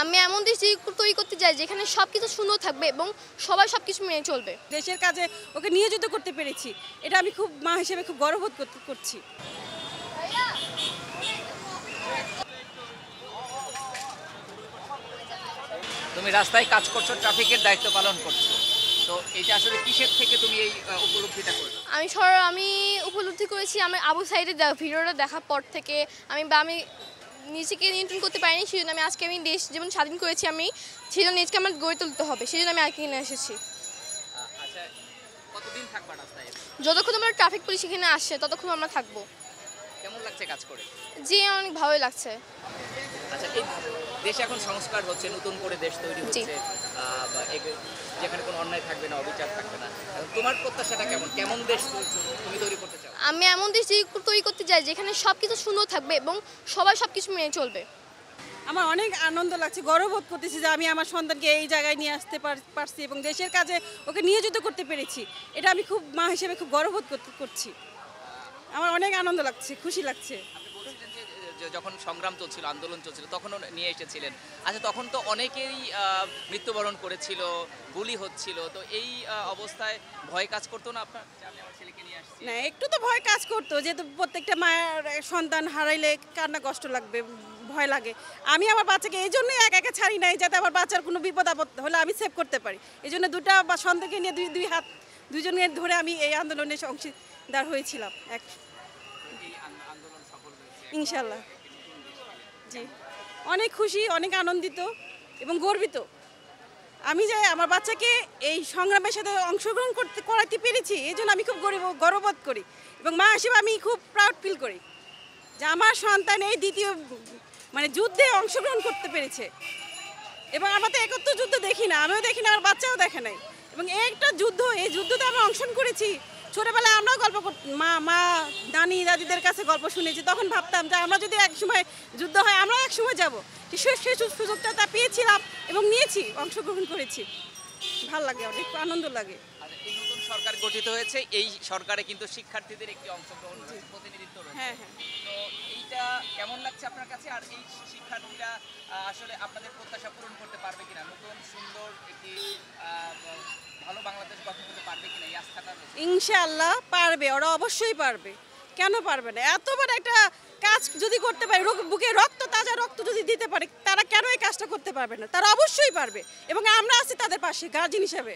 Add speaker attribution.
Speaker 1: আমি এমন দেশ তৈরি করতে চাই যেখানে সবকিছু সুন্দর থাকবে এবং সবাই সবকিছু মেনে চলবে।
Speaker 2: দেশের কাজে ওকে নিয়োজিত করতে পেরেছি, এটা আমি খুব মা হিসেবে খুব গর্ববোধ করছি।
Speaker 3: তুমি রাস্তায় কাজ করছো, ট্রাফিকের দায়িত্ব পালন করছো, তো এটা আসলে কিসের থেকে তুমি এই উপলব্ধিটা করছো?
Speaker 1: আমি উপলব্ধি করেছি আমি আবু সাইদের ভিডিওটা দেখার পর থেকে আমি নিজেকে নিয়ন্ত্রণ করতে পারিনি, সেই জন্য আজকে আমি দেশ যেমন স্বাধীন করেছি সেই জন্য নিজকে আমার গড়ে তুলতে হবে, সেই জন্য আমি আজকে এখানে এসেছি।
Speaker 3: আচ্ছা, কতদিন থাকবা রাস্তায়?
Speaker 1: যতক্ষণ আমরা ট্রাফিক পুলিশ এখানে আসছে ততক্ষণ আমরা থাকবো।
Speaker 3: কেমন লাগছে কাজ করে?
Speaker 1: জি, অনেক ভালোই লাগছে।
Speaker 3: আচ্ছা, এই দেশে এখন সংস্কার হচ্ছে, নতুন করে দেশ তৈরি হচ্ছে, যেখানে কোনো অন্যায় থাকবে না, অবিচার থাকবে না, তোমার প্রত্যাশাটা কেমন? কেমন দেশ তুমি তৈরি করতে চাও?
Speaker 1: আমি এমন দেশ তৈরি করতে চাই যেখানে সবকিছু সুন্দর থাকবে এবং সবাই সবকিছু মেনে চলবে।
Speaker 2: আমার অনেক আনন্দ লাগছে, গর্ববোধ করতেছি যে আমি আমার সন্তানকে এই জায়গায় নিয়ে আসতে পারছি এবং দেশের কাজে ওকে নিয়োজিত করতে পেরেছি, এটা আমি খুব মা হিসেবে খুব গর্ববোধ করছি। আমার অনেক আনন্দ লাগছে, খুশি লাগছে।
Speaker 3: যখন সংগ্রাম চলছিল, আন্দোলন চলছিল, তখনও নিয়ে এসেছিলেন। আচ্ছা, তখন তো অনেকেই মৃত্যুবরণ করেছিল, গুলি হচ্ছিল, তো এই অবস্থায় ভয় কাজ করতো না আপনার? আমি আমার ছেলেকে নিয়ে আসছি
Speaker 2: না, একটু তো ভয় কাজ করতো, যেহেতু প্রত্যেকটা মায়ের সন্তান হারাইলে কান্না কষ্ট লাগবে, ভয় লাগে। আমি আমার বাচ্চাকে এই জন্যই একা একা ছাড়ি নাই, যাতে আমার বাচ্চার কোনো বিপদ আপদ হলে আমি সেভ করতে পারি। এই জন্য দুটা বা সন্তানকে নিয়ে দুইজনের ধরে আমি এই আন্দোলনে অংশীদার হয়েছিলাম। ইনশাল্লাহ। জি, অনেক খুশি, অনেক আনন্দিত এবং গর্বিত। আমি যে আমার বাচ্চাকে এই সংগ্রামের সাথে অংশগ্রহণ করাতে পেরেছি, এই জন্য আমি খুব গর্ববোধ করি এবং মা হিসেবে আমি খুব প্রাউড ফিল করি যে আমার সন্তান এই দ্বিতীয় যুদ্ধে অংশগ্রহণ করতে পেরেছে। এবং আমরা তো একত্র যুদ্ধ দেখি না, আমিও দেখি না, আমার বাচ্চাও দেখে নাই, এবং একটা যুদ্ধ, এই যুদ্ধতে আমরা অংশগ্রহণ করেছি। ছোটবেলায় আমরাও গল্প মা নানি দাদিদের কাছে গল্প শুনেছি, তখন ভাবতাম যে আমরা যদি এক সময় যুদ্ধ হয় আমরাও এক সময় যাবো। সেই সুযোগটা তা পেয়েছিলাম এবং নিয়েছি, অংশগ্রহণ করেছি। ভালো লাগে, অনেক আনন্দ লাগে।
Speaker 3: এই নতুন সরকার গঠিত হয়েছে, এই সরকারে কিন্তু শিক্ষার্থীদের একটি অংশগ্রহণ প্রতিনিধিত্ব রয়েছে।
Speaker 2: হ্যাঁ হ্যাঁ।
Speaker 3: তো এইটা কেমন লাগছে আপনার কাছে? আর এই শিক্ষার্থীরা আসলে আপনাদের প্রত্যাশা পূরণ করতে পারবে কিনা? নতুন সুন্দর একটি ভালো বাংলাদেশ গঠন করতে পারবে কিনা, এই আস্থাটা?
Speaker 2: ইনশাআল্লাহ পারবে, ওরা অবশ্যই পারবে। কেন পারবে না? এত বড় একটা কাজ যদি করতে পারে, বুকে তাজা রক্ত যদি দিতে পারে, তারা কেন এই কাজটা করতে পারবে না? তারা অবশ্যই পারবে এবং আমরা আছি তাদের পাশে গার্জিয়ান হিসেবে।